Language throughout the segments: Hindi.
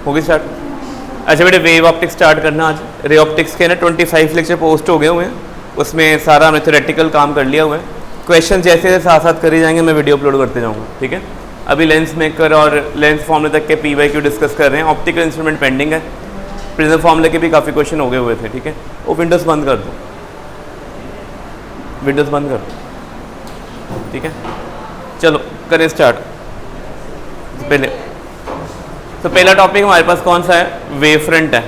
होगी स्टार्ट। अच्छा बेटे वेव ऑप्टिक्स स्टार्ट करना आज। रे ऑप्टिक्स के ना 25 लेक्चर पोस्ट हो गए हुए हैं, उसमें सारा हमने थ्योरेटिकल काम कर लिया हुआ है। क्वेश्चन जैसे जैसे साथ साथ करे जाएंगे मैं वीडियो अपलोड करते जाऊँगा, ठीक है। अभी लेंस मेकर और लेंस फॉर्मूले तक के PYQ डिस्कस कर रहे हैं, ऑप्टिकल इंस्ट्रूमेंट पेंडिंग है, प्रिज्म फॉर्मूले के भी काफ़ी क्वेश्चन हो गए हुए थे, ठीक है। वो विंडोज़ बंद कर दो, विंडोज़ बंद कर दो, ठीक है। चलो करें स्टार्ट। पहला टॉपिक हमारे पास कौन सा है, वेव फ्रंट है।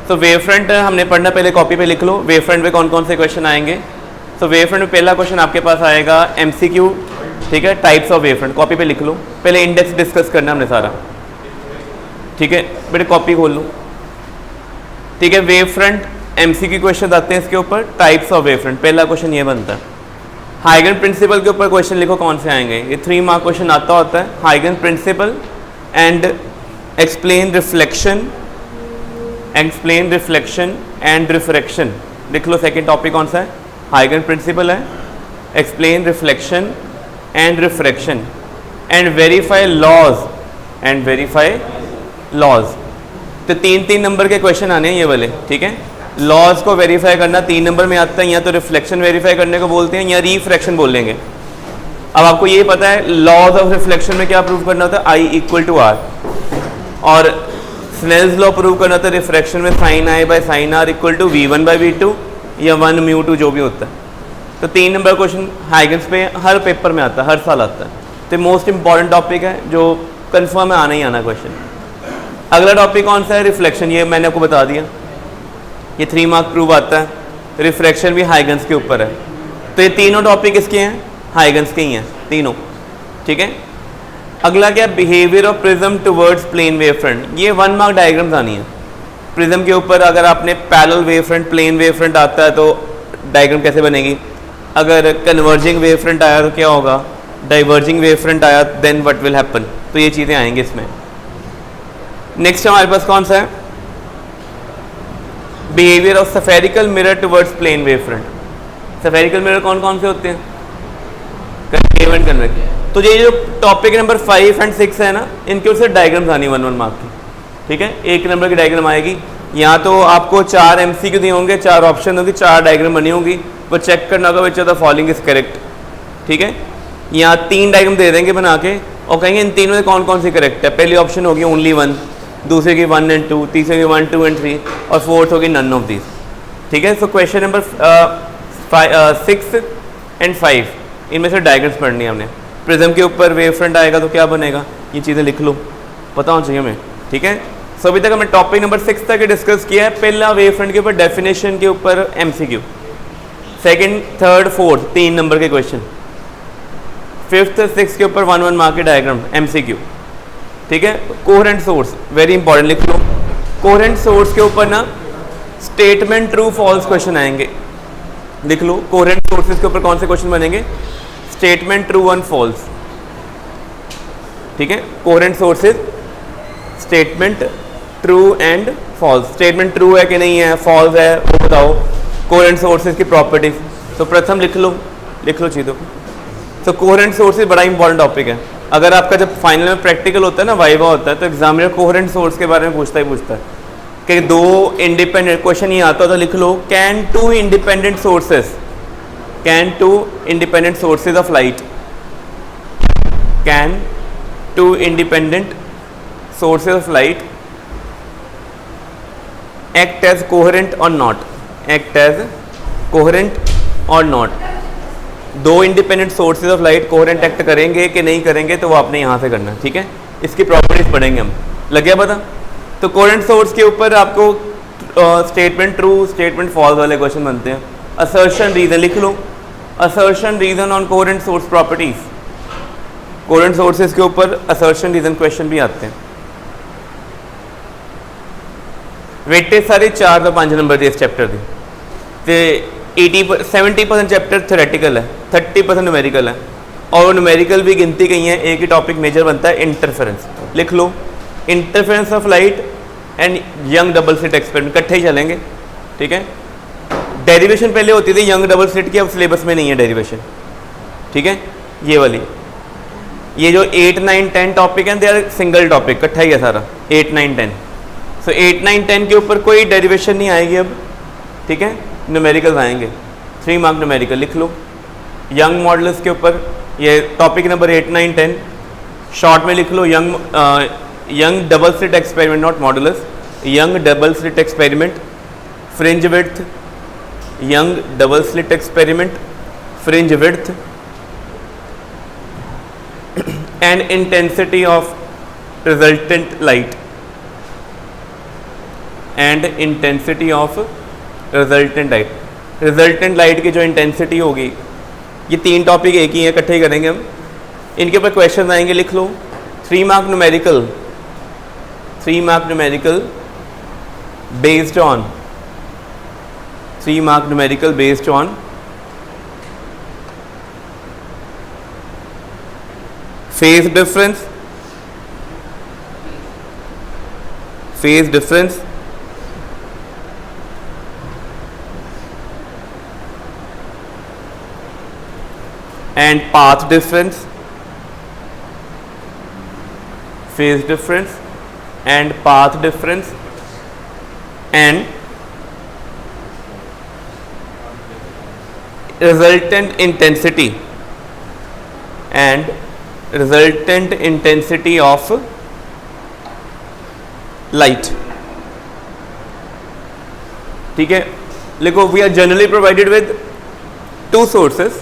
तो वेव फ्रंट हमने पढ़ना, पहले कॉपी पे लिख लो वेव फ्रंट पे कौन कौन से क्वेश्चन आएंगे। तो वेव फ्रंट में पहला क्वेश्चन आपके पास आएगा MCQ, ठीक है, types of wave front. Copy पे लिख लो, पहले इंडेक्स डिस्कस करना हमने सारा, ठीक है बेटे। कॉपी खोल लो, ठीक है। वेव फ्रंट MCQ क्वेश्चन आते हैं इसके ऊपर, टाइप्स ऑफ वेव फ्रंट। पहला क्वेश्चन ये बनता है। हाइगन प्रिंसिपल के ऊपर क्वेश्चन लिखो कौन से आएंगे। ये 3 मार्क क्वेश्चन आता होता है। हाइगन principle and explain reflection, explain reflection and refraction. लिख लो सेकंड टॉपिक कौन सा है, हाइगन प्रिंसिपल है, explain reflection and refraction and verify laws, and verify laws. तो 3-3 नंबर के क्वेश्चन आने हैं ये वाले, ठीक है। लॉज को वेरीफाई करना 3 नंबर में आता है, या तो रिफ्लेक्शन वेरीफाई करने को बोलते हैं या रिफ्रैक्शन बोल लेंगे। अब आपको ये पता है लॉज ऑफ रिफ्लेक्शन में क्या प्रूव करना होता है, I = R, और स्नेल्स लॉ प्रूव करना होता है रिफ्रैक्शन में sin I/sin R = V1/V2 या 1/μ2 जो भी होता है। तो 3 नंबर क्वेश्चन हाइगन्स पे हर पेपर में आता है, हर साल आता है। तो मोस्ट इंपॉर्टेंट टॉपिक है जो कंफर्म है आना ही आना क्वेश्चन। अगला टॉपिक कौन सा है, रिफ्लेक्शन। ये मैंने आपको बता दिया, ये 3 मार्क प्रूव आता है। रिफ्रैक्शन भी हाइगन्स के ऊपर है। तो ये तीनों टॉपिक इसके हैं, हाइगन्स के ही हैं तीनों, ठीक है। अगला क्या, behaviour of prism towards plane wave front. ये 1 मार्क डायग्राम्स आनी है प्रिज्म के ऊपर। अगर आपने parallel wave front, plane wave front आता है तो डायग्राम कैसे बनेगी। अगर कन्वर्जिंग वेव फ्रंट आया तो क्या होगा, डाइवर्जिंग वेव फ्रंट आया देन व्हाट विल हैपन। तो ये चीज़ें आएंगी इसमें। नेक्स्ट हमारे पास कौन सा है, behaviour of spherical mirror towards plane wave front. Spherical mirror कौन कौन से होते हैं, कन्वेक्स एंड कन्वेक्स। तो ये जो टॉपिक नंबर 5 और 6 है ना, इनके ऊपर डायग्राम्स आनी 1-1 मार्क की, ठीक है। 1 नंबर की डायग्राम आएगी। यहाँ तो आपको 4 MCQ दिए होंगे, 4 ऑप्शन होंगे, 4 डायग्राम बनी होंगी, वो चेक करना होगा which of the following is correct, ठीक है। यहाँ 3 डायग्राम दे देंगे बना के और कहेंगे इन तीनों में कौन कौन सी करेक्ट है। पहली ऑप्शन होगी ओनली 1, दूसरे की 1 and 2, तीसरे की 1, 2 and 3 और फोर्थ होगी नन ऑफ दिस, ठीक है। सो क्वेश्चन नंबर 6 and 5 इनमें से डायग्राम्स पढ़नी है हमने। प्रिज्म के ऊपर वेव फ्रंट आएगा तो क्या बनेगा, ये चीज़ें लिख लो, पता होना चाहिए हमें, ठीक है। सो अभी तक हमने टॉपिक नंबर 6 तक डिस्कस किया है। पहला वेव फ्रंट के ऊपर डेफिनेशन के ऊपर MCQ, second, third, fourth 3 number के क्वेश्चन, 5th 6th के ऊपर 1-1 मार्क के डायग्राम MCQ, ठीक है। कोहेरेंट सोर्स वेरी इंपॉर्टेंट, लिख लो। कोहेरेंट सोर्स के ऊपर ना स्टेटमेंट ट्रू फॉल्स क्वेश्चन आएंगे, लिख लो। कोहेरेंट सोर्सेज के ऊपर कौन से क्वेश्चन बनेंगे, स्टेटमेंट ट्रू एंड फॉल्स, ठीक है। Coherent sources statement true and false. Statement true है कि नहीं है, फॉल्स है, वो बताओ। कोहेरेंट सोर्सेज की प्रॉपर्टीज। तो प्रथम लिख लो चीज़ों को। तो कोहेरेंट सोर्सेज बड़ा इंपॉर्टेंट टॉपिक है। अगर आपका जब फाइनल में प्रैक्टिकल होता है ना, वाइवा होता है, तो एग्जामिनर कोहेरेंट सोर्स के बारे में पूछता है कि 2 इंडिपेंडेंट क्वेश्चन ये आता था, लिख लो। Can 2 independent sources, can 2 independent sources of light, can 2 independent sources of light act as coherent or not, act as coherent or not। 2 independent sources of light coherent act करेंगे कि नहीं करेंगे, तो वो आपने यहाँ से करना है, ठीक है। इसकी प्रॉपर्टीज पढ़ेंगे हम, लग गया पता। तो कोहेरेंट सोर्स के ऊपर आपको स्टेटमेंट ट्रू, स्टेटमेंट फॉल्स वाले क्वेश्चन बनते हैं। असर्शन रीजन लिख लो, assertion reason on coherent source properties. Coherent sources के ऊपर असर्शन रीजन क्वेश्चन भी आते हैं। वेटेज सारे 4 तो 5 नंबर के इस चैप्टर की। तो 70% चैप्टर थ्योरेटिकल है, 30% न्यूमेरिकल है, और न्यूमेरिकल भी गिनती गई है। एक ही टॉपिक मेजर बनता है इंटरफेरेंस, लिख लो। Interference of light and Young double slit experiment इकट्ठे ही चलेंगे, ठीक है। डेरिवेशन पहले होती थी यंग डबल स्लिट की, अब सिलेबस में नहीं है डेरिवेशन, ठीक है, ये वाली। ये जो 8, 9, 10 टॉपिक हैं दे आर सिंगल टॉपिक, इकट्ठा ही है सारा 8, 9, 10। सो 8, 9, 10 के ऊपर कोई डेरिवेशन नहीं आएगी अब, ठीक है, न्यूमेरिकल्स आएंगे, 3 मार्क न्यूमेरिकल लिख लो। यंग मॉडल्स के ऊपर ये टॉपिक नंबर 8, 9, 10 शॉर्ट में लिख लो, Young double slit experiment, not models, Young double slit experiment, fringe width, Young double slit experiment, fringe width and intensity of resultant light and intensity of resultant light। resultant light की जो intensity होगी, ये 3 टॉपिक एक ही है, इकट्ठे ही करेंगे हम, इनके ऊपर क्वेश्चन आएंगे, लिख लो। 3 mark numerical, 3 mark numerical based on, 3 mark numerical based on phase difference, phase difference, and path difference, phase difference and path difference, and resultant intensity and resultant intensity of light। ठीक है, लिखो। We are generally provided with 2 sources,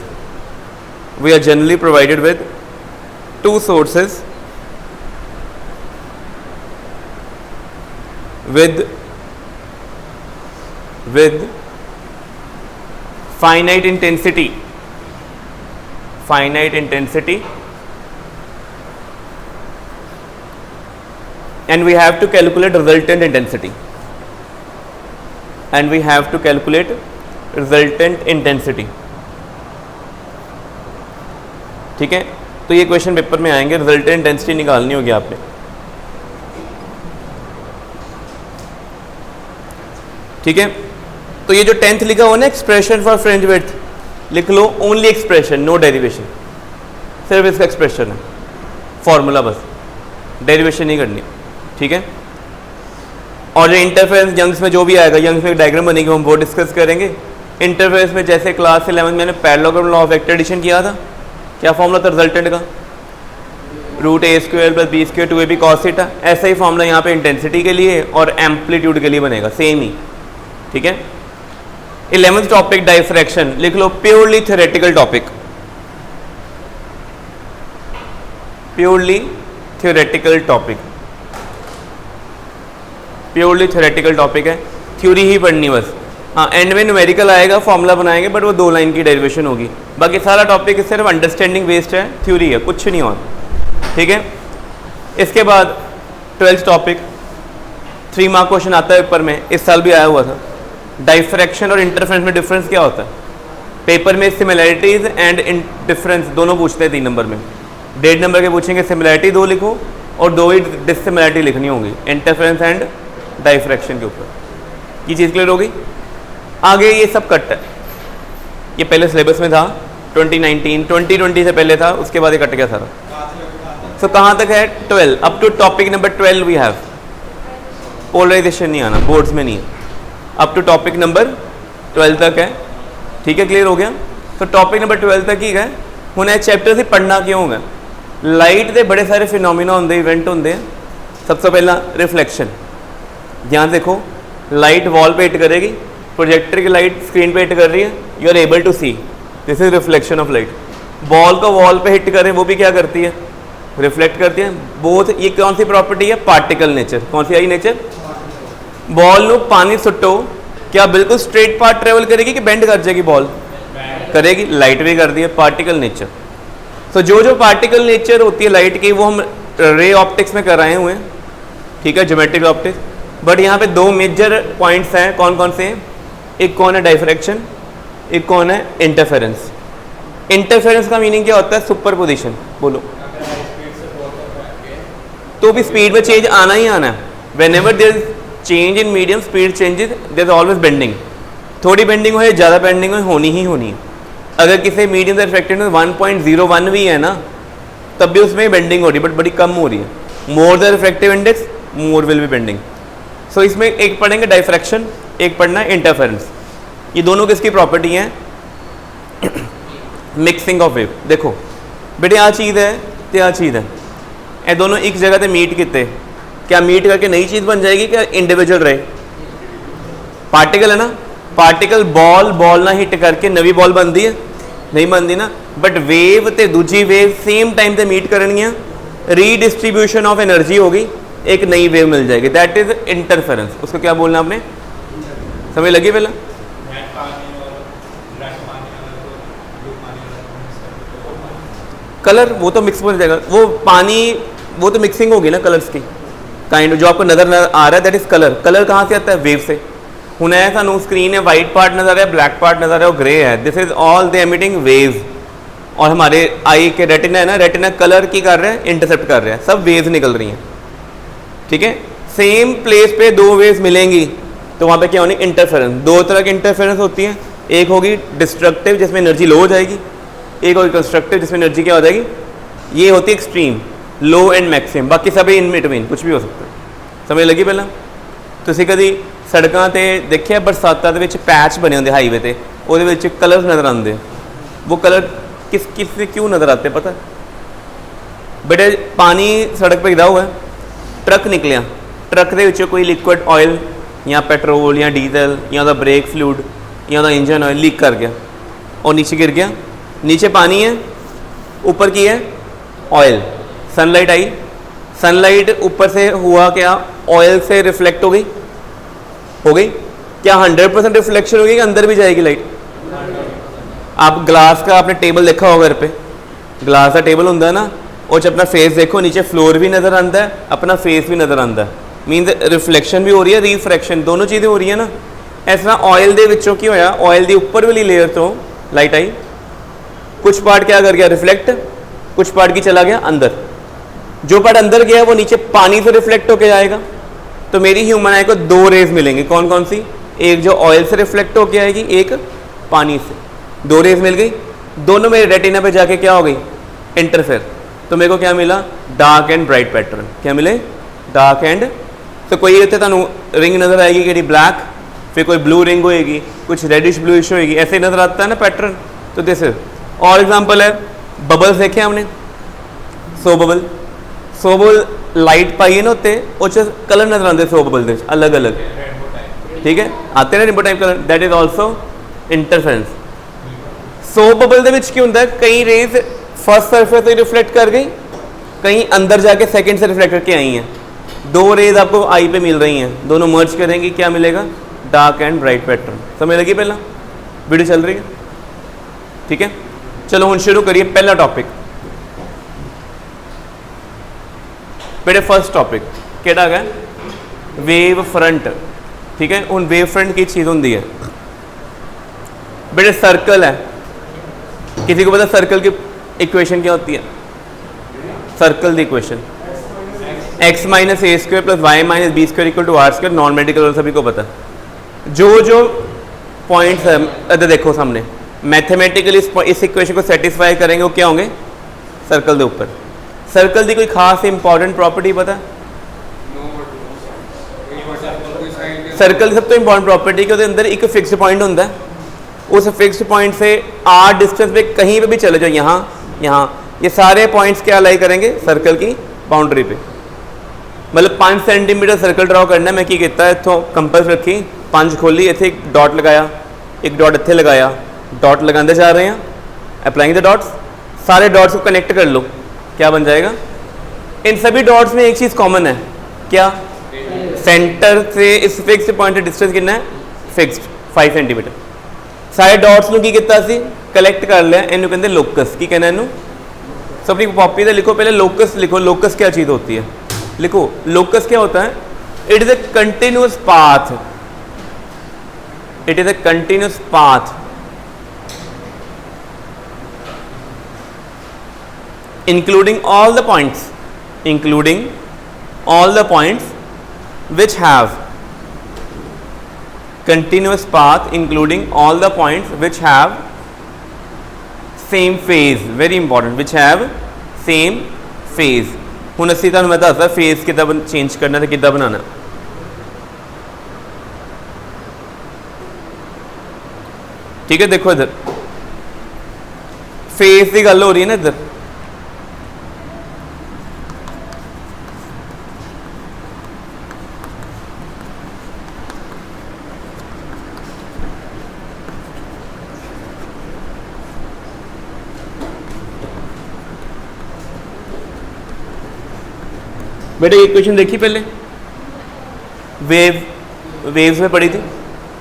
we are generally provided with 2 sources with finite intensity, and we have to calculate resultant intensity, ठीक है। तो ये क्वेश्चन पेपर में आएंगे, रिजल्टेंट इंटेंसिटी निकालनी होगी आपने, ठीक है। तो ये जो 10th लिखा हुआ ना, एक्सप्रेशन फॉर फ्रिंज विड्थ, लिख लो ओनली एक्सप्रेशन, नो डेरिवेशन, सिर्फ इसका एक्सप्रेशन है, फॉर्मूला बस, डेरिवेशन नहीं करनी, ठीक है। और जो इंटरफेरेंस यंग्स में जो भी आएगा, यंग्स में डायग्राम बनेगी, हम वो डिस्कस करेंगे। इंटरफेरेंस में जैसे क्लास 11 मैंने parallelogram law of vector addition किया था, क्या फॉर्मूला था रिजल्टेंट का, √a² + b² 2ab cos theta. ऐसा ही फॉर्मूला यहाँ पे इंटेंसिटी के लिए और एम्पलीट्यूड के लिए बनेगा, सेम ही, ठीक है। 11th टॉपिक डाइफ्रैक्शन, लिख लो purely theoretical topic, purely theoretical topic है, थ्योरी ही पढ़नी बस। हाँ, एंड में न्यूमेरिकल आएगा, फॉर्मूला बनाएंगे, बट वो 2 लाइन की डेरिवेशन होगी। बाकी सारा टॉपिक सिर्फ अंडरस्टैंडिंग बेस्ड है, थ्योरी है, कुछ नहीं और, ठीक है। इसके बाद 12th टॉपिक 3 मार्क क्वेश्चन आता है पेपर में, इस साल भी आया हुआ था। डाइफ्रैक्शन और इंटरफेरेंस में डिफरेंस क्या होता है? पेपर में सिमिलैरिटीज एंड डिफरेंस दोनों पूछते हैं 3 नंबर में। 1.5 नंबर के पूछेंगे, सिमिलैरिटी 2 लिखो और 2 ही डिससिमिलैरिटी लिखनी होगी इंटरफेरेंस एंड डाइफ्रैक्शन के ऊपर। ये चीज़ क्लियर होगी? आगे ये सब कट है, ये पहले सिलेबस में था 2019 2020 से पहले था, उसके बाद ये कट गया सारा। सो कहाँ तक है? 12, up to topic number 12 we have. Polarisation नहीं आना, बोर्ड्स में नहीं है, अप टू टॉपिक नंबर 12 तक है, ठीक है। क्लियर हो गया? तो टॉपिक नंबर 12 तक ही है। हूँ इस चैप्टर से पढ़ना क्यों है? लाइट के बड़े सारे फिनोमिना होंगे, इवेंट होंगे। सबसे पहला रिफ्लैक्शन, ध्यान देखो, लाइट वॉल पे हिट करेगी, प्रोजेक्टर की लाइट स्क्रीन पे हिट कर रही है, you are able to see, this is reflection of light. Ball को वॉल पे हिट करें, वो भी क्या करती है? रिफ्लेक्ट करती है। बोथ, ये कौन सी प्रॉपर्टी है? Particle nature. कौन सी आई नेचर? बॉल नो पानी सुट्टो, क्या बिल्कुल स्ट्रेट पाथ ट्रेवल करेगी कि बेंड कर जाएगी? बॉल करेगी। लाइट भी कर दी है, पार्टिकल नेचर। तो जो पार्टिकल नेचर होती है लाइट की, वो हम रे ऑप्टिक्स में कराए हुए हैं, ठीक है, ज्योमेट्रिक ऑप्टिक्स। बट यहाँ पे 2 मेजर पॉइंट्स हैं, कौन कौन से हैं? एक कौन है डाइफ्रैक्शन, एक कौन है इंटरफेरेंस। इंटरफेरेंस का मीनिंग क्या होता है? सुपरपोजिशन। बोलो। तो भी स्पीड में चेंज आना ही आना है। Whenever there is change in medium, speed changes, there is always bending. थोड़ी बेंडिंग हो या ज़्यादा बेंडिंग हो, होनी ही होनी है। अगर किसी मीडियम से रिफ्लेक्टेड में 1.01 भी है ना, तब भी उसमें बेंडिंग हो रही है बट बड़ी कम हो रही है। More the refractive index more will be bending. So इसमें एक पढ़ेंगे डाइफ्रैक्शन, एक पढ़ना है इंटरफेरेंस। ये दोनों किसकी प्रॉपर्टी हैं? Mixing of wave. देखो बेटे आ चीज़ है तो आ चीज़ है, ये दोनों एक जगह पे मीट किते, क्या मीट करके नई चीज़ बन जाएगी, क्या इंडिविजुअल रहे? पार्टिकल है ना, पार्टिकल बॉल बॉल ना हिट करके नवी बॉल बनती है, नहीं बनती ना। बट वेव ते दूजी वेव सेम टाइम ते मीट करनियाँ, रीडिस्ट्रीब्यूशन ऑफ एनर्जी होगी, एक नई वेव मिल जाएगी, दैट इज इंटरफेरेंस। उसको क्या बोलना आपने, समझ लगी पहला? कलर वो तो मिक्स हो जाएगा, वो पानी वो तो मिक्सिंग होगी ना कलर्स की काइंड, जो आपको नजर आ रहा है दैट इज कलर। कलर कहाँ से आता है? वेव से। हुन है सानू स्क्रीन है, वाइट पार्ट नजर है, ब्लैक पार्ट नजर है, वो ग्रे है, this is all the emitting waves. और हमारे आई के रेटिना है ना, रेटिना कलर की कर रहे हैं, इंटरसेप्ट कर रहे हैं, सब वेव्स निकल रही हैं, ठीक है। सेम प्लेस पे दो वेव्स मिलेंगी तो वहाँ पे क्या होनी? इंटरफेरेंस। दो तरह की इंटरफेरेंस होती है, एक होगी डिस्ट्रक्टिव जिसमें एनर्जी लो हो जाएगी, एक होगी कंस्ट्रक्टिव जिसमें एनर्जी क्या हो जाएगी, ये होती है एक्सट्रीम, लो एंड मैक्सिमम, बाकी सभी इन बिटवीन कुछ भी हो सकता है। समझ लगी पहला? ਤੁਸੀਂ ਕਦੀ ਸੜਕਾਂ ਤੇ ਦੇਖਿਆ ਬਰਸਾਤਾਂ ਦੇ ਵਿੱਚ ਪੈਚ ਬਣੇ ਹੁੰਦੇ ਹਾਈਵੇ ਤੇ, ਉਹਦੇ ਵਿੱਚ ਕਲਰਸ ਨਜ਼ਰ ਆਉਂਦੇ, वो कलर किस क्यों नज़र आते पता? बेटे पानी सड़क पे गिरा हुआ है, ट्रक निकलिया, ट्रक के विचों कोई लिक्विड ऑयल या पेट्रोल या डीजल या उसका ब्रेक फ्लूइड या उसका इंजन ऑयल लीक कर गया और नीचे गिर गया। नीचे पानी है, ऊपर की है ऑयल, सनलाइट आई, सनलाइट ऊपर से हुआ क्या, ऑयल से रिफ्लेक्ट हो गई, क्या 100% रिफ्लेक्शन होगी कि अंदर भी जाएगी लाइट? आप ग्लास का आपने टेबल देखा होगा घर पे, ग्लास का टेबल होता है ना, और जब अपना फेस देखो नीचे फ्लोर भी नज़र आता है, अपना फेस भी नज़र आता है, मीनस रिफ्लेक्शन भी हो रही है, रिफ्रैक्शन, दोनों चीज़ें हो रही है ना। इस तरह ऑयल के विचों की होया, ऑयल की उपर वाली लेयर तो लाइट आई, कुछ पार्ट क्या कर गया रिफ्लेक्ट, कुछ पार्ट की चला गया अंदर, जो पार्ट अंदर गया वो नीचे पानी से रिफ्लेक्ट होकर जाएगा। तो मेरी ह्यूमन आई को दो रेज मिलेंगी, कौन कौन सी? एक जो ऑयल से रिफ्लेक्ट होकर आएगी, एक पानी से, दो रेज मिल गई, दोनों मेरे रेटिना पे जाके क्या हो गई? इंटरफेयर। तो मेरे को क्या मिला? Dark and bright pattern. क्या मिले? डार्क एंड, तो कोई इतने तुहानू रिंग नज़र आएगी कि ब्लैक, फिर कोई ब्लू रिंग होएगी, कुछ रेडिश ब्लूइश होएगी, ऐसे ही नज़र आता है ना पैटर्न। तो दिस इज और एग्जाम्पल है, बबल्स देखे हमने, सो बबल लाइट पाई है ना उत्ते, उस कलर नज़र आते सो बबल दे अलग अलग, ठीक है, आते ना rainbow type colour, that is also interference. So bubble दे विच की होंदा है, कई रेज फर्स्ट सरफेस से रिफ्लेक्ट कर गई, कहीं अंदर जाके सेकंड से रिफ्लेक्ट करके आई हैं, दो रेज आपको आई पे मिल रही हैं, दोनों मर्ज करेंगी, क्या मिलेगा? Dark and bright pattern. समझ लगी? पहला वीडियो चल रही है, ठीक है। चलो हम शुरू करिए पहला टॉपिक। बेटे फर्स्ट टॉपिक केड़ा है? वेव फ्रंट, ठीक है। हम वेव फ्रंट की चीज़ होंगी है बेटे, सर्कल है, किसी को पता सर्कल की इक्वेशन क्या होती है? सर्कल की equation x minus a square plus y minus b square equal to r square, non medical और सभी को पता। जो पॉइंट्स है अगर देखो सामने, मैथमेटिकली इस इक्वेशन को सेटिस्फाई करेंगे वो क्या होंगे? सर्कल के ऊपर। सर्कल की कोई खास इंपॉर्टेंट प्रॉपर्टी पता? सर्कल की सब तो इंपॉर्टेंट प्रॉपर्टी के अंदर एक फिक्स्ड पॉइंट होता है, उस फिक्स्ड पॉइंट से आर डिस्टेंस पे कहीं पे भी चले जाओ, यहाँ ये सारे पॉइंट्स क्या लाई करेंगे? सर्कल की बाउंड्री पे। मतलब 5 सेंटीमीटर सर्कल ड्रॉ करना, मैं की किया इतों कंपस रखी, 5 खोली, इतने एक डॉट लगाया, एक डॉट इतने लगाया, डॉट लगाते जा रहे हैं, अप्लाइंग द डॉट्स, सारे डॉट्स को कनेक्ट कर लो, क्या बन जाएगा? इन सभी डॉट्स में एक चीज़ कॉमन है, क्या? सेंटर से इस फिक्स्ड पॉइंट का डिस्टेंस कितना है? Fixed 5 centimetre. सारे डॉट्स ਨੂੰ ਕੀ ਕੀਤਾ ਸੀ? कलैक्ट कर लिया, इनू कहते लोकस। की कहना इनू? सब अपनी कॉपी से लिखो, पहले लोकस लिखो। लोकस क्या चीज़ होती है? लिखो लोकस क्या होता है? It is a continuous path, it is a continuous path including all the points which have continuous path, including all the points which have same phase, very important, which have same phase. हुण असीं तुहानूं मैं दसदा फेज किद्दां चेंज करना ते किद्दां बनाना। ठीक है, देखो इधर फेज की गल हो रही है ना, इधर बेटा ये क्वेश्चन देखी पहले, वेव्स में पढ़ी थी।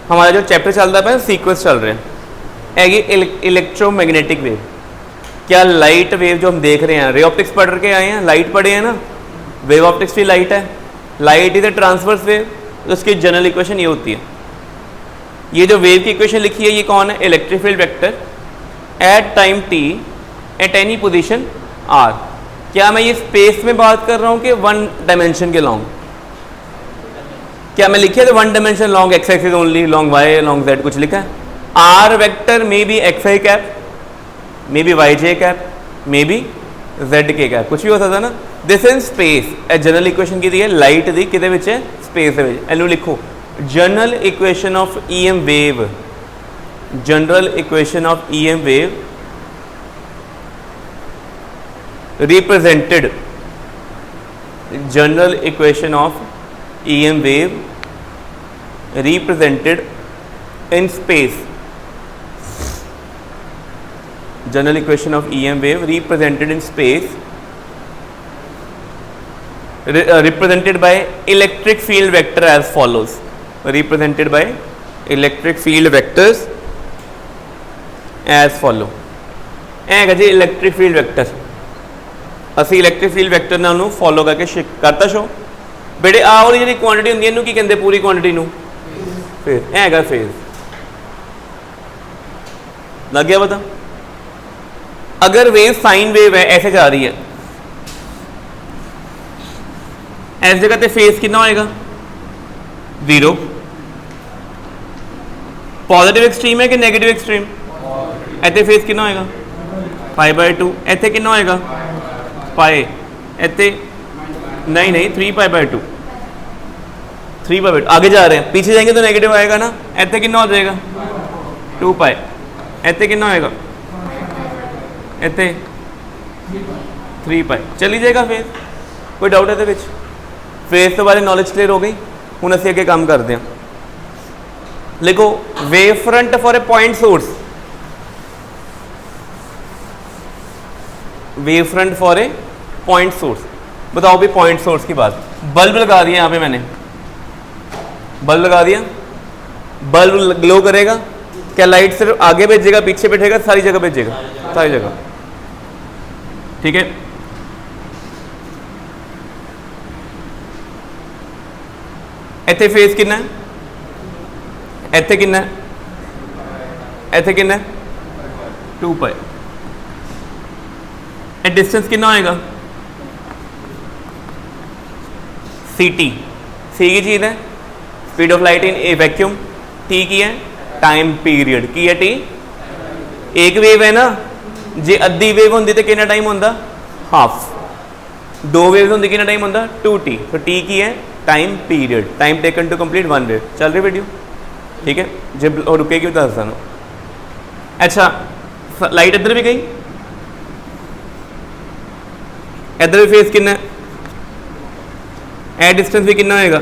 हमारा जो चैप्टर चलता है सीक्वेंस चल रहे हैं। ये इलेक्ट्रोमैग्नेटिक वेव, क्या लाइट वेव जो हम देख रहे हैं, रे ऑप्टिक्स पढ़ के आए हैं, लाइट पढ़े हैं ना, वेव ऑप्टिक्स भी लाइट है। Light is a transverse wave, तो उसकी जनरल इक्वेशन ये होती है। ये जो वेव की इक्वेशन लिखी है ये कौन है, electric field vector at time t at any position r। क्या मैं ये स्पेस में बात कर रहा हूँ कि वन डायमेंशन के लॉन्ग? क्या मैं लिखे थे one dimension along x axis only, along y, along z, कुछ लिखा है? R vector may be x i cap, may be y j cap, may be z k cap, कुछ भी हो सकता है ना। This in space a general equation की दी है, लाइट दी किदे विच है, स्पेस दे विच। एनू लिखो general equation of E M wave, general equation of E M wave represented, general equation of EM wave represented in space, general equation of EM wave represented in space, represented by electric field vector as follows, represented by electric field vectors as follow। है जी इलेक्ट्रिक फील्ड वेक्टर, असी इलैक्ट्रिक फील्ड वैक्टर ने उन्होंने फॉलो करके करता शो। बेटे आ वाली जी क्वांटिटी होंगी इनू की कहते पूरी क्वांटिटी नू फेज, है फेज। लग गया पता? अगर वेव साइन वेव है ऐसे जा रही है, इस जगह पे फेज कितना होएगा, 0। पॉजिटिव एक्सट्रीम है कि नेगेटिव एक्सट्रीम? इतने फेज कितना होएगा, π/2। इतने कितना होएगा, पाए। इतने नहीं 3π/2, 3π/2। आगे जा रहे हैं, पीछे जाएंगे तो नेगेटिव आएगा ना। इतने कितना हो जाएगा, 2π। इतने कितना होएगा, इतने 3π। चली जाएगा फेज। कोई डाउट है तो फेज तो बारे नॉलेज क्लियर हो गई। हुण असीं अगे काम करते हैं। लिखो wave front for a point source, wave front for a point source. बताओ भी पॉइंट सोर्स की बात। बल्ब लगा दिया यहाँ पे मैंने, बल्ब लगा दिया, बल्ब ग्लो करेगा। क्या लाइट सिर्फ आगे भेजेगा, पीछे बैठेगा, सारी जगह भेजेगा? सारी जगह। ठीक है, इतने फेज कितना है, इतने कितना है, इतने कितना है, 2π। डिस्टेंस कितना होएगा, ct। सी की चीज़ है speed of light in A vacuum, T की है टाइम पीरियड की है टी। एक वेव है ना, जे अद्धी वेव होंगी तो कितना टाइम होंदा, हाफ। दो वेव होंगी कितना टाइम होंदा, 2t। तो टी की है time period, time taken to complete one wave. चल रही वीडियो? ठीक है, जब रुकेगी तो दस देना। अच्छा लाइट इधर भी गई, इधर भी फेस कितना है, ए डिस्टेंस भी कितना होएगा।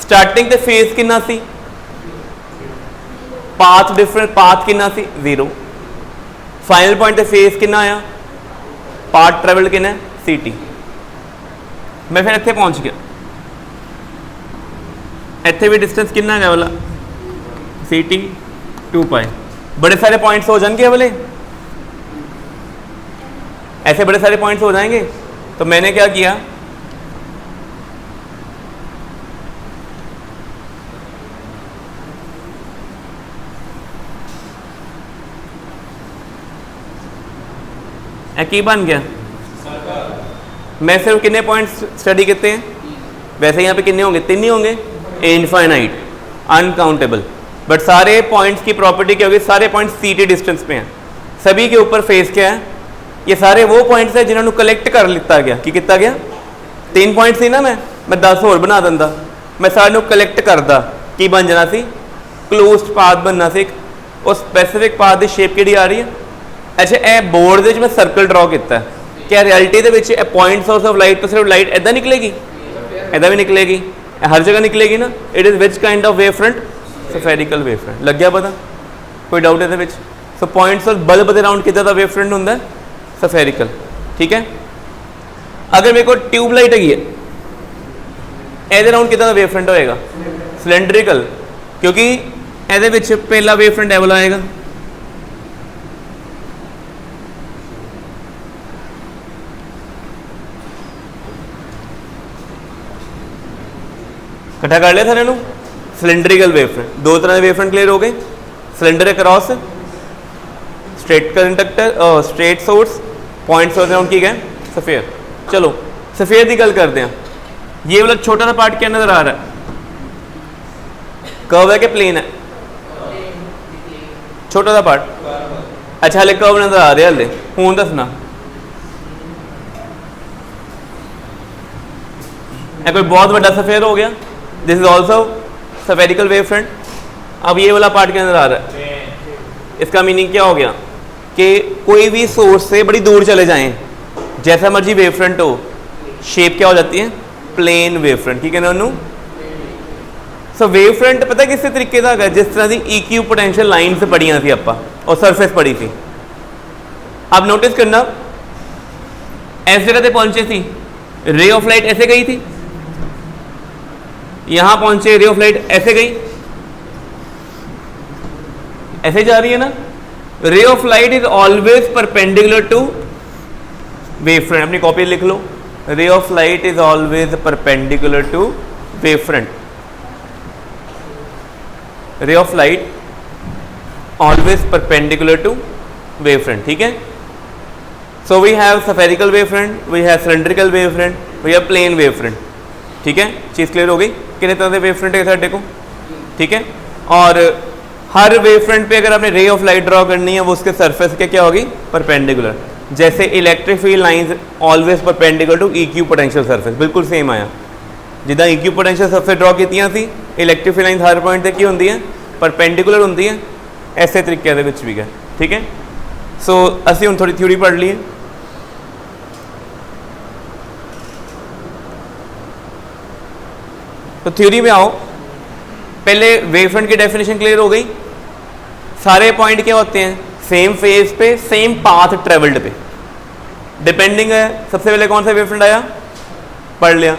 स्टार्टिंग ते फेस कितना सी, पाथ डिफरेंट, पाथ कितना सी, 0। फाइनल पॉइंट ते फेस कितना आया, पाथ ट्रेवल कितना है, ct। मैं फिर इत्थे पहुंच गया, इत्थे भी डिस्टेंस कितना है वाला, ct 2π। बड़े सारे पॉइंट्स हो जाएंगे वाले, ऐसे बड़े सारे पॉइंट्स हो जाएंगे। तो मैंने क्या किया, की बन गया। मैं सिर्फ कितने पॉइंट्स स्टडी करते हैं, वैसे यहाँ पे कितने होंगे, 3 ही होंगे, इनफाइनाइट, अनकाउंटेबल। बट सारे पॉइंट्स की प्रॉपर्टी क्या होगी, सारे पॉइंट्स ct डिस्टेंस पे हैं। सभी के ऊपर फेस क्या है, ये सारे वो पॉइंट्स है जिन्होंने कलैक्ट कर लिता गया कि कितना गया 3 पॉइंट सी ना, मैं 10 होर बना दिंदा, मैं सारे कलैक्ट करदा की बन जाना सी क्लोज्ड पाथ बनना सी, और स्पैसीफिक पाथ की शेप किहड़ी आ रही है। अच्छा ए बोर्ड दे मैं सर्कल ड्रॉ किया, क्या रियलिटी के पॉइंट सोर्स ऑफ लाइट तो सिर्फ लाइट इदा निकलेगी, इदा भी निकलेगी, हर जगह निकलेगी ना। It is which kind of wave front, spherical wave front. लग गया पता, कोई डाउट है? सो पॉइंट्स ऑफ बल्ब के राउंड कितना वेव फ्रंट होंगे, स्फेरिकल। ठीक है, अगर मेरे को ट्यूबलाइट है ए राउंड कितना वेव फ्रंट होएगा, सिलेंड्रिकल, क्योंकि ये पहला वेव फ्रंट एवल आएगा, इकट्ठा कर लिया सारे सिलेंड्रिकल वेव फ्रंट। 2 तरह के वेव फ्रंट क्लियर हो गए, cylinder across, straight conductor, straight source, point source round की गए सफेयर। चलो सफेयर की गल करते हैं, ये वाला छोटा सा पार्ट क्या नजर आ रहा है, कर्व है कि प्लेन है, छोटा सा पार्ट, अच्छा हाले कर्व नजर आ रहा है, हूँ दसना कोई बहुत बड़ा सफेयर हो गया, this is also spherical wave front. अब ये वाला पार्ट क्या नजर आ रहा है, इसका मीनिंग क्या हो गया कि कोई भी सोर्स से बड़ी दूर चले जाएं, जैसा मर्जी वेव फ्रंट हो, शेप क्या हो जाती है, प्लेन वेव फ्रंट। ठीक है ना उन्होंने, सो वेव फ्रंट पता किस तरीके का है, जिस तरह की EQ पोटेंशियल लाइन से पढ़िया थी आपा और सरफेस पढ़ी थी। आप नोटिस करना इस जगह पे पहुंचे थी, रे ऑफ लाइट ऐसे गई थी, यहां पहुंचे रे ऑफ लाइट ऐसे गई, ऐसे जा रही है ना। Ray of light is always perpendicular to wave front, अपनी कॉपी लिख लो, ray of light is always perpendicular to wave front, ray of light always perpendicular to wave front. ठीक है, so we have spherical wave front, we have cylindrical wave front, we have plane wave front. ठीक है, चीज़ क्लियर हो गई, कितने तरह के वेव फ्रंट है साढ़े को। ठीक है, और हर वेव फ्रंट पे अगर आपने रे ऑफ लाइट ड्रॉ करनी है, वो उसके सरफेस के क्या होगी, परपेंडिकुलर। जैसे electric field lines always perpendicular to EQ potential surface, बिल्कुल सेम आया जिदा EQ पोटेंशियल सरफेस ड्रॉ कीतियां सी, इलेक्ट्रिक फील्ड लाइंस हर पॉइंट तक की होंगी है, परपेंडिकुलर होंगी है, ऐसे तरीके भी है। ठीक है, सो असी हुण थोड़ी थ्योरी पढ़ लीए। तो थ्योरी में आओ, पहले वेव फ्रंट की डेफिनेशन क्लियर हो गई, सारे पॉइंट क्या होते हैं, सेम फेज पे, सेम पाथ ट्रेवल्ड पे डिपेंडिंग है। सबसे पहले कौन सा वेव फ्रंट आया, पढ़ लिया,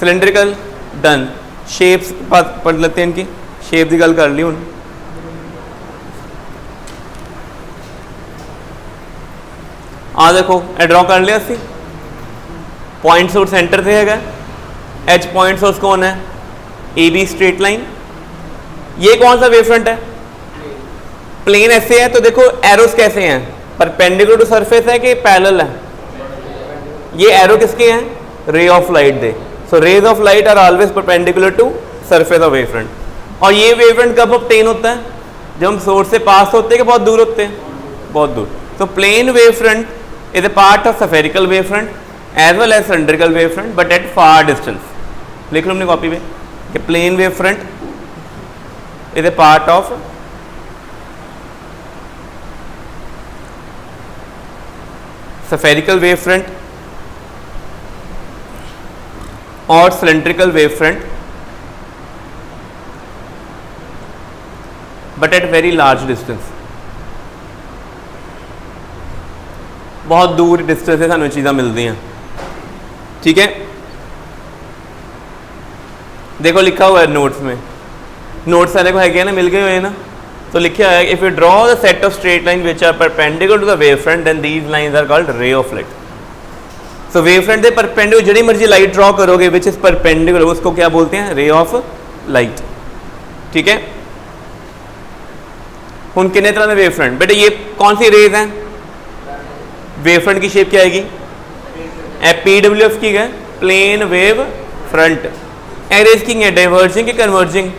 सिलेंड्रिकल, डन। शेप्स पढ़ लेते हैं, इनकी शेप की गल कर ली हूँ। आ देखो ए ड्रॉ कर लिया सी, पॉइंट सोर्स सेंटर से है, एच पॉइंट सोर्स कौन है, AB स्ट्रेट लाइन। ये कौन सा वेव फ्रंट है, प्लेन ऐसे है, तो देखो एरोस कैसे हैं, परपेंडिकुलर टू सरफेस है कि पैरेलल है, ये एरो किसके हैं, रे ऑफ लाइट दे। So rays of light are always perpendicular to surface of wave front. और ये वेव फ्रंट कब ऑब्टेन होता है, जब हम सोर्स से पास होते हैं कि बहुत दूर होते हैं, बहुत दूर। तो plane wave front is a part of spherical wave front as well as cylindrical wave front, but at far distance. लिख लो अपनी कॉपी में कि plane wave front is a part of spherical wave front और cylindrical wave front, but at very large distance. बहुत दूर डिस्टेंस से सानू चीज़ां मिलती हैं। ठीक है, देखो लिखा हुआ है नोट्स में, नोट्स सारे को है ना, मिल गए हुए ना। तो लिखा है if you draw the set of straight line which are perpendicular to the wave front then these lines are called ray of light. So wave front दे परपेंडिकुलर जिहड़ी मर्जी लाइट ड्रॉ करोगे विच इज परपेंडिकुलर, उसको क्या बोलते हैं, रे ऑफ लाइट। ठीक है, हुण कितने तरह के वेव फ्रंट, बेटे ये कौन सी रेज हैं, वेव फ्रंट की शेप क्या आएगी, PWF की है, प्लेन वेव फ्रंट। एरेज की है डाइवर्जिंग की कन्वर्जिंग,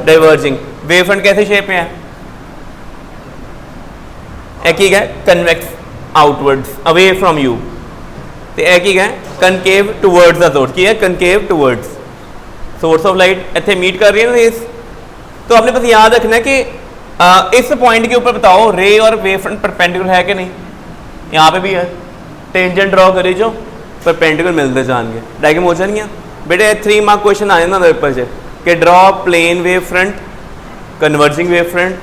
डाइवर्जिंग। वेव फ्रंट कैसी शेप में है, ਇਹ ਕੀ ਹੈ ਕਨਵੈਕਸ ਆਊਟਵਰਡਸ ਅਵੇ ਫਰੋਮ ਯੂ, ਤੇ ਇਹ ਕੀ ਹੈ ਕਨਕੇਵ ਟੂਵਰਡਸ ਦਾ सोर्स ਕੀ है concave towards source of light ਇੱਥੇ मीट कर रही है ना रेस। तो आपने बस याद रखना है कि इस पॉइंट के ऊपर बताओ रे और वेव फ्रंट परपेंडिकुलर है कि नहीं, यहाँ पे भी है, टेंजेंट ड्रॉ करी जो परपेंडिकुलर मिलते जाएंगे, डायग्राम हो जाएंगे बेटे। 3 मार्क क्वेश्चन आए ना पेपर से कि draw plane wave front, converging wave front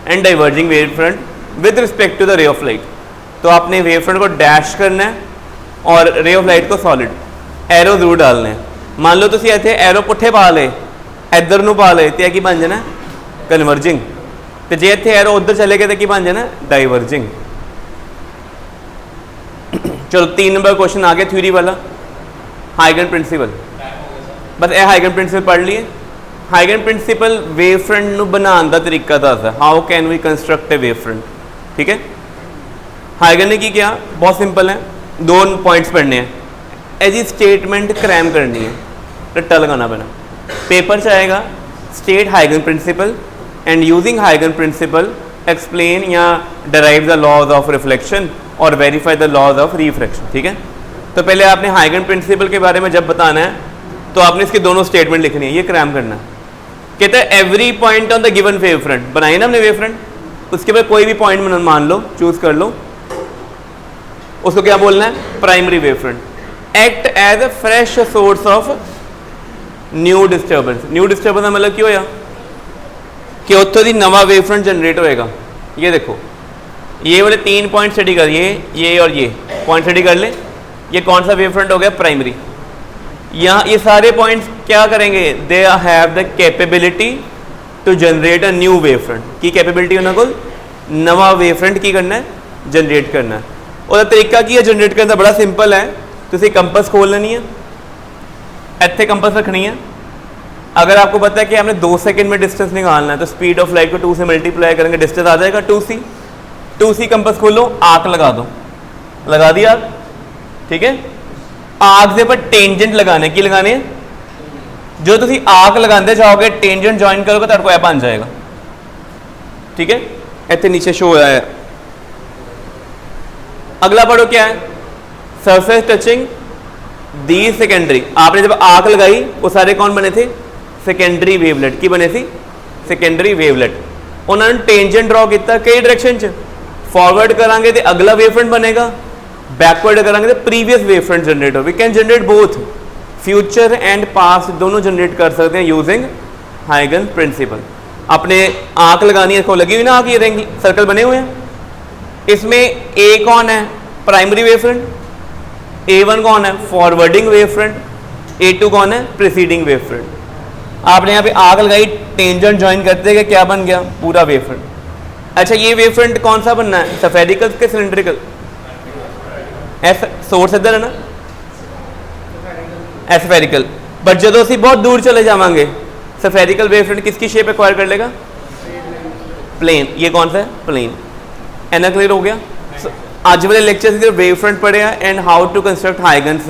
and diverging wave front with respect to the ray of light. तो आपने वेव फ्रंट को डैश करना है और रे ऑफ लाइट को सॉलिड एरो जरूर डालने हैं। मान लो तुम इतने एरो पुट्ठे पा ले इधर नूं पा ले तो की बन जाना कन्वर्जिंग, तो जे इतने एरो उधर चले गए तो की बन जाना डाइवर्जिंग। चलो 3 नंबर क्वेश्चन आ गया थ्योरी वाला, हाइगन प्रिंसिपल। बस यह हाइगन प्रिंसिपल पढ़ लिए। हाइगन प्रिंसिपल वेव फ्रंट नूं बनाने का तरीका दसदा, how can we construct a wave front. ठीक है, हाइगन ने की किया, बहुत सिंपल है, 2 पॉइंट्स पढ़ने हैं, ऐसी स्टेटमेंट क्रैम करनी है, रट्टा लगाना पैना। पेपर से आएगा state हाइगन principle and using हाइगन principal explain या derive the laws of reflection और verify the laws of refraction. ठीक है, तो पहले आपने हाइगन प्रिंसिपल के बारे में जब बताना है तो आपने इसकी दोनों स्टेटमेंट लिखनी है, ये क्रैम करना है। कहते हैं every point on the given wave front, बनाई ना हमने वेव फ्रंट, उसके बाद कोई भी पॉइंट मान लो, चूज कर लो, उसको क्या बोलना है primary wave front. Act as a fresh source of new disturbance. New disturbance का मतलब की होया कि उत्थों दी नवा वेव फ्रंट जनरेट होएगा। ये देखो ये वाले 3 पॉइंट स्टडी कर, ये और ये पॉइंट स्टडी कर ले, ये कौन सा वेव फ्रंट हो गया प्राइमरी। यहाँ ये सारे पॉइंट्स क्या करेंगे, they have the capability to generate a new wave front. की कैपेबिलिटी उन्होंने को नवा वेव फ्रंट की करना है जनरेट करना है। और तरीका की है जनरेट करने का, बड़ा सिंपल है, तुसी कंपस खोल लेनी है, इतने कंपस रखनी है। अगर आपको पता है कि हमने 2 सेकंड में डिस्टेंस निकालना है तो स्पीड ऑफ लाइट को 2 से मल्टीप्लाई करेंगे, डिस्टेंस आ जाएगा 2c। 2c कंपस खोलो, आर्क लगा दो, लगा दिया आर्क। ठीक है, आर्क से पर टेंजेंट लगाने की लगाने है, जो तुसी आर्क लगाते जाओगे टेंजेंट ज्वाइन करोगे तो आपको ऐ बन जाएगा। ठीक है, इतने नीचे शो होया है। अगला पढ़ो क्या है, सरफेस टचिंग दी सेकेंडरी। आपने जब आर्क लगाई वो सारे कौन बने थे सेकेंडरी वेवलेट। की बने थे सेकेंडरी वेवलेट। उन्होंने टेंजेंट ड्रॉ किया कई डायरेक्शन च, फॉरवर्ड करांगे तो अगला वेव फ्रंट बनेगा, बैकवर्ड करांगे तो प्रीवियस वेव फ्रंट जनरेट हो। We can generate both, future and past दोनों जनरेट कर सकते हैं यूजिंग हाइगन प्रिंसिपल। अपने आंख लगानी है, इसको लगी हुई ना आंख, ये रिंग सर्कल बने हुए हैं, इसमें ए कौन है प्राइमरी वेव फ्रंट, A1 कौन है फॉरवर्डिंग वेव फ्रंट, A2 कौन है प्रीसीडिंग वेव फ्रंट। आपने यहाँ पे आग लगाई, टेंजेंट ज्वाइन करते हैं, क्या बन गया पूरा वेव फ्रंट। अच्छा ये वेव फ्रंट कौन सा बनना है, सफेरिकल के सिलेंड्रिकल, एस सोर्स इधर है ना एस्फेरिकल। बट जो असी बहुत दूर चले जावांगे सफेरिकल वेव फ्रंट किसकी शेप एक्वायर कर लेगा प्लेन। ये कौन सा है प्लेन। एना क्लियर हो गया। आज वाले लेक्चर से वेव फ्रंट पढ़े and how to construct Huygens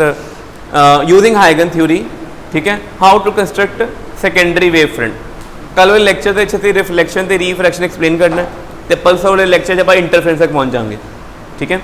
using हाइगन थ्योरी। ठीक है, how to construct secondary wave front. कल वाले लेक्चर से रिफ्लेक्शन ते रिफ्रैक्शन एक्सप्लेन करना है, तो परसों वाले लेक्चर जब इंटरफेरेंस तक पहुँच जाएंगे। ठीक है।